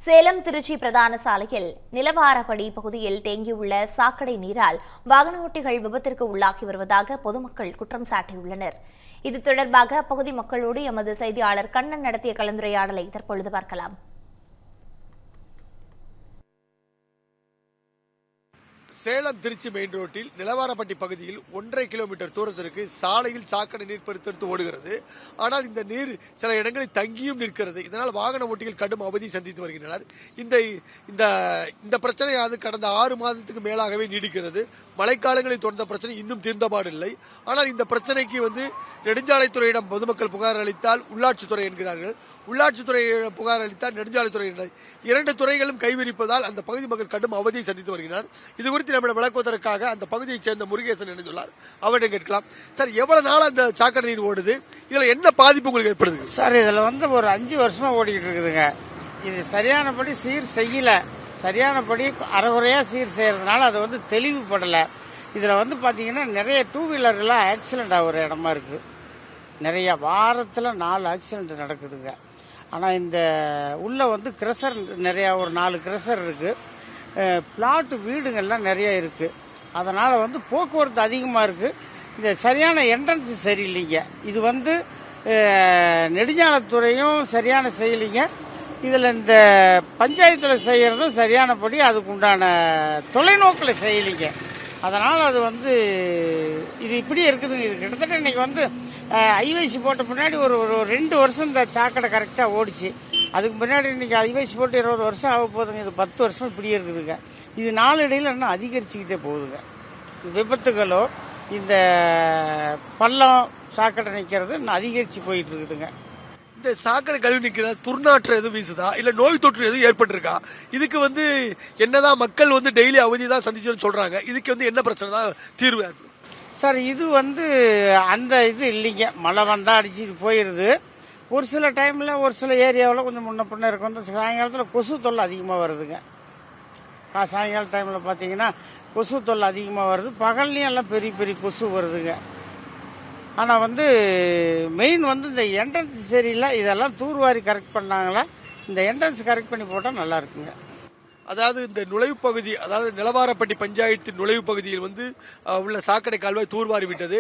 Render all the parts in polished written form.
சேலம் திருச்சி பிரதான சாலையில் நிலவாரப்படி பகுதியில் தேங்கியுள்ள சாக்கடை நீரால் வாகன ஓட்டிகள் விபத்திற்கு உள்ளாகி வருவதாக பொதுமக்கள் குற்றம் சாட்டியுள்ளனர். இது தொடர்பாக அப்பகுதி மக்களோடு எமது செய்தியாளர் கண்ணன் நடத்திய கலந்துரையாடலை தற்பொழுது பார்க்கலாம். சேலம் திருச்சி மெயின் ரோட்டில் நிலவாரப்பட்டி பகுதியில் 1.5 கிலோமீட்டர் தூரத்திற்கு சாலையில் சாக்கடை நீர் பெருத்தெடுத்து ஓடுகிறது. ஆனால் இந்த நீர் சில இடங்களில் தங்கியும் நிற்கிறது. இதனால் வாகன ஓட்டிகள் கடும் அவதி சந்தித்து வருகின்றனர். இந்த பிரச்சனையானது கடந்த 6 மாதத்துக்கு மேலாகவே நீடிக்கிறது. மழைக்காலங்களில் தொடர்ந்த பிரச்சனை இன்னும் தீர்ந்தபாடு இல்லை. ஆனால் இந்த பிரச்சனைக்கு நெடுஞ்சாலைத்துறையிடம் பொதுமக்கள் புகார் அளித்தால் உள்ளாட்சித்துறை என்கிறார்கள். உள்ளாட்சித்துறை புகார் அளித்தால் நெடுஞ்சாலைத்துறை, 2 துறைகளும் கைவிரிப்பதால் அந்த பகுதி மக்கள் கடும் அவதியை சந்தித்து வருகிறார். இது குறித்து நம்மிடம் விளக்குவதற்காக அந்த பகுதியைச் சேர்ந்த முருகேசன் இணைந்துள்ளார். அவரிடம் கேட்கலாம். சார், எவ்வளவு நாள் அந்த சாக்கடை நீர் ஓடுது? இதுல என்ன பாதிப்பு உங்களுக்கு ஏற்படுது? சார், இதுல ஒரு 5 வருஷமா ஓடிக்கிட்டு இருக்குதுங்க. இது சரியானபடி சீர் செய்யல. சரியானபடி அறகுறையா சீர் செய்யறதுனால அது தெளிவுபடலை. இதுல பாத்தீங்கன்னா நிறைய 2 வீலர்லாம் ஆக்சிடென்ட் ஆகிற இடமா இருக்கு. நிறைய வாரத்தில் 4 ஆக்சிடென்ட் நடக்குதுங்க. ஆனால் இந்த உள்ள கிரஷர் நிறையா, ஒரு 4 கிரஷர் இருக்கு. பிளாட் வீடுகள்லாம் நிறைய இருக்கு. அதனால போக்குவரத்து அதிகமாக இருக்கு. இந்த சரியான என்ட்ரன்ஸ் சரியில்லைங்க. இது நெடுஞ்சாலைத்துறையும் சரியான செய்யலைங்க. இதில் இந்த பஞ்சாயத்தில் செய்கிறதும் சரியானபடி அதுக்கு உண்டான தொலைநோக்கில் செய்யலைங்க. அதனால் அது இது இப்படி இருக்குதுங்க. இது கிட்டத்தட்ட இன்னைக்கு ஐவைசி போட்ட பின்னாடி ஒரு 2 வருஷம் இந்த சாக்கடை கரெக்டாக ஓடிச்சு. அதுக்கு முன்னாடி இன்னைக்கு ஐவைசி போட்டு 20 வருஷம் ஆக போகுதுங்க. இது 10 வருஷம் இப்படியே இருக்குதுங்க. இது நாளடையில் இன்னும் அதிகரிச்சுக்கிட்டே போகுதுங்க. விபத்துகளோ இந்த பள்ளம் சாக்கடை நிற்கிறது இன்னும் அதிகரித்து போயிட்டு இருக்குதுங்க. இந்த சாக்கடை கழிவு நிற்கிற துர்நாற்றம் எதுவும் வீசுதா, இல்ல நோய் தொற்று எதுவும் ஏற்பட்டிருக்கா? இதுக்கு என்னதான் மக்கள் டெய்லி அவதி தான் சந்திச்சுன்னு சொல்றாங்க. இதுக்கு என்ன பிரச்சனை தான் தீர்வு? சார், இது அந்த இது இல்லைங்க. மழை வந்தால் அடிச்சுட்டு போயிடுது. ஒரு சில டைமில் ஒரு சில ஏரியாவில் கொஞ்சம் முன்ன பின்ன இருக்கும். சாயங்காலத்தில் கொசு தொல்லை அதிகமாக வருதுங்க. சாயங்கால டைமில் பார்த்தீங்கன்னா கொசு தொல்லை அதிகமாக வருது. பகல்லையும் எல்லாம் பெரிய பெரிய கொசு வருதுங்க. ஆனால் மெயின் இந்த என்ட்ரன்ஸ் சரியில்லை. இதெல்லாம் தூர்வாரி கரெக்ட் பண்ணாங்களா? இந்த என்ட்ரன்ஸ் கரெக்ட் பண்ணி போட்டால் நல்லா இருக்குங்க. அதாவது இந்த நுழைவு பகுதி, அதாவது நிலவாரப்பட்டி பஞ்சாயத்து நுழைவு பகுதியில் உள்ள சாக்கடை கால்வாய் தூர்வாரி விட்டது.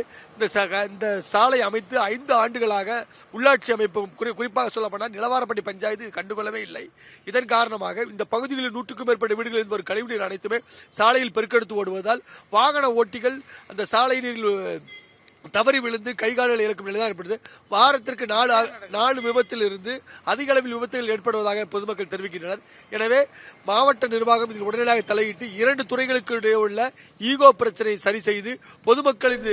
இந்த சாலை அமைத்து 5 ஆண்டுகளாக உள்ளாட்சி அமைப்பு, குறிப்பாக சொல்லப்போனால் நிலவாரப்பட்டி பஞ்சாயத்து கண்டுகொள்ளவே இல்லை. இதன் காரணமாக இந்த பகுதிகளில் 100க்கும் மேற்பட்ட வீடுகளில் ஒரு கழிவுநீர் அனைத்துமே சாலையில் பெருக்கெடுத்து ஓடுவதால் வாகன ஓட்டிகள் அந்த சாலை நீரில் தவறி விழுந்து கைகால்கள் இழக்கும் நிலைதான் ஏற்படுது. வாரத்திற்கு 4 விபத்தில் இருந்து அதிக அளவில் விபத்துகள் ஏற்படுவதாக பொதுமக்கள் தெரிவிக்கின்றனர். எனவே மாவட்ட நிர்வாகம் இதில் உடனடியாக தலையிட்டு 2 துறைகளுக்கு இடையே உள்ள ஈகோ பிரச்சனையை சரி செய்து பொதுமக்களின்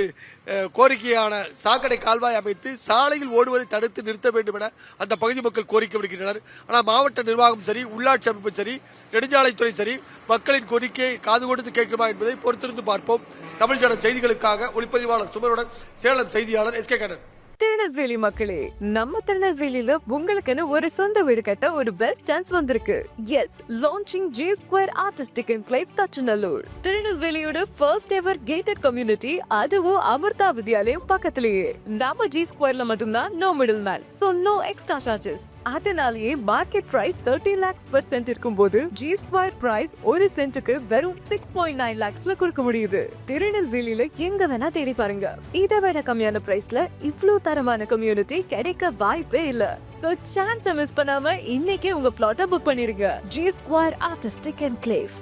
கோரிக்கையான சாக்கடை கால்வாய் அமைத்து சாலையில் ஓடுவதை தடுத்து நிறுத்த வேண்டும் என அந்த பகுதி மக்கள் கோரிக்கை விடுக்கின்றனர். ஆனால் மாவட்ட நிர்வாகம் சரி, உள்ளாட்சி அமைப்பு சரி, நெடுஞ்சாலைத்துறை சரி மக்களின் கோரிக்கையை காது கொடுத்து கேட்குமா என்பதை பொறுத்திருந்து பார்ப்போம். தமிழ் ஜனம் செய்திகளுக்காக ஒளிப்பதிவாளர் சுமருடன் சேலம் செய்தியாளர் எஸ் கே கண்ணன். திருநெல்வேலி மக்களே, நம்ம திருநெல்வேலியில உங்களுக்குன்னு ஒரு சொந்த வீடு கட்ட ஒரு பெஸ்ட் சான்ஸ் வந்திருக்கு. Yes, launching G Square Artistic Enclave Thachanallur. திருநெல்வேலியோட ஃபர்ஸ்ட் எவர் கேட்டட் கம்யூனிட்டி, அதுவும் அமிர்தா வித்யாலயம் பக்கத்திலேயே. நம்ம G Squareல மட்டும்தான் no middle man, so no extra charges. அதனாலேயே market price 30 lakhs per cent இருக்கும்போது G Square பிரைஸ் ஒரு சென்ட்டுக்கு வெறும் 6.9 lakhsல கொடுக்க முடியுது. திருநெல்வேலியில எங்க வேணா தேடி பாருங்க, இதை விட கம்மியான பிரைஸ்ல இவ்ளோ தரமான கம்யூனிட்டி கிடைக்க வாய்ப்பே இல்ல. சோ சான்ஸ் மிஸ் பண்ணாம இன்னைக்கே உங்க பிளாட்டை புக் பண்ணிருங்க. G Square Artistic Enclave.